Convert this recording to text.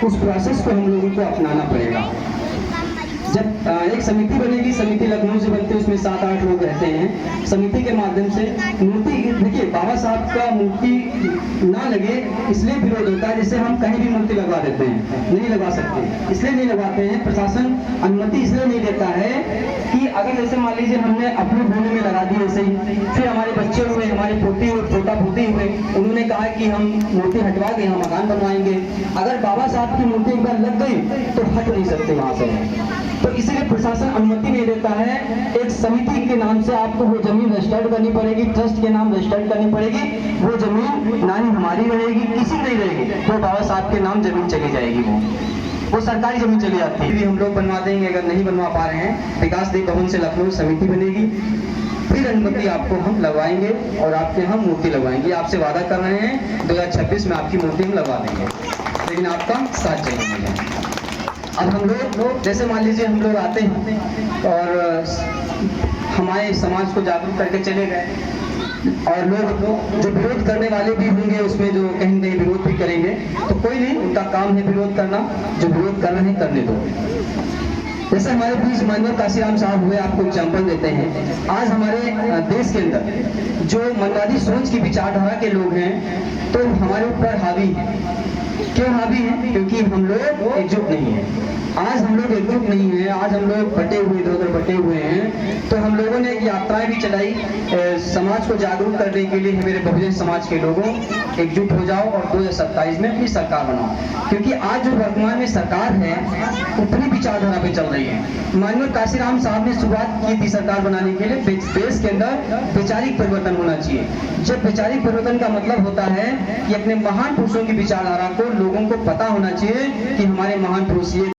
उस प्रोसेस को हम लोगों को अपनाना पड़ेगा। जब एक समिति बनेगी, समिति लखनऊ से बनती है, उसमें 7-8 लोग रहते हैं। समिति के माध्यम से मूर्ति, देखिए बाबा साहब का मूर्ति ना लगे इसलिए विरोध होता है, जैसे हम कहीं भी मूर्ति लगवा देते हैं, नहीं लगा सकते, इसलिए नहीं लगाते हैं। प्रशासन अनुमति इसलिए नहीं देता है कि अगर जैसे मान लीजिए हमने अपने भूमि में लगा दी ऐसे ही, फिर हमारे बच्चे हुए, हमारे पोती हुए, पोता पोती हुए, उन्होंने कहा कि हम मूर्ति हटवा के यहाँ मकान बनवाएंगे। अगर बाबा साहब की मूर्ति एक बार लग गई तो हट नहीं सकते वहां से, तो इसलिए प्रशासन अनुमति नहीं देता है। एक समिति के नाम से आपको वो जमीन रजिस्टर्ड करनी पड़ेगी, ट्रस्ट के नाम रजिस्टर्ड करनी पड़ेगी। वो जमीन ना ही हमारी रहेगी, किसी नहीं रहेगी, तो बाबा साहब के नाम जमीन चली जाएगी, वो सरकारी जमीन चली जाती है। हम लोग बनवा देंगे, अगर नहीं बनवा पा रहे हैं, विकास देव भवन से लखनऊ समिति बनेगी, फिर अनुमति आपको हम लगवाएंगे और आपके यहाँ मूर्ति लगवाएंगे। आपसे वादा कर रहे हैं 2026 में आपकी मूर्ति हम लगवा देंगे, लेकिन आपका साथ चाहिए मुझे। अब हम लोग जैसे मान लीजिए हम लोग आते हैं और हमारे समाज को जागरूक करके चले गए, और लोग जो विरोध करने वाले भी होंगे उसमें जो कहीं कहीं विरोध भी करेंगे, तो कोई नहीं, उनका काम है विरोध करना, जो विरोध कर रहे हैं करने दो। जैसे हमारे बीच माननीय काशीराम साहब हुए, आपको एग्जाम्पल देते हैं। आज हमारे देश के अंदर जो मनवादी सोच की विचारधारा के लोग हैं, तो हमारे ऊपर हावी है। क्यों हावी है? क्योंकि हम लोग एकजुट नहीं है। आज हम लोग एकजुट नहीं है, आज हम लोग बटे हुए, इधर उधर बटे हुए हैं। तो हम लोगों ने एक यात्राएं भी चलाई समाज को जागरूक करने के लिए। मेरे बहुजन समाज के लोगों, एकजुट हो जाओ और 2027 में अपनी सरकार बनाओ, क्योंकि आज जो वर्तमान में सरकार है उतनी विचारधारा पे चल रही है। माननीय काशीराम साहब ने शुरुआत की थी सरकार बनाने के लिए, देश के अंदर वैचारिक परिवर्तन होना चाहिए। जब वैचारिक परिवर्तन का मतलब होता है कि अपने महान पुरुषों की विचारधारा को लोगों को पता होना चाहिए कि हमारे महान पुरुष ये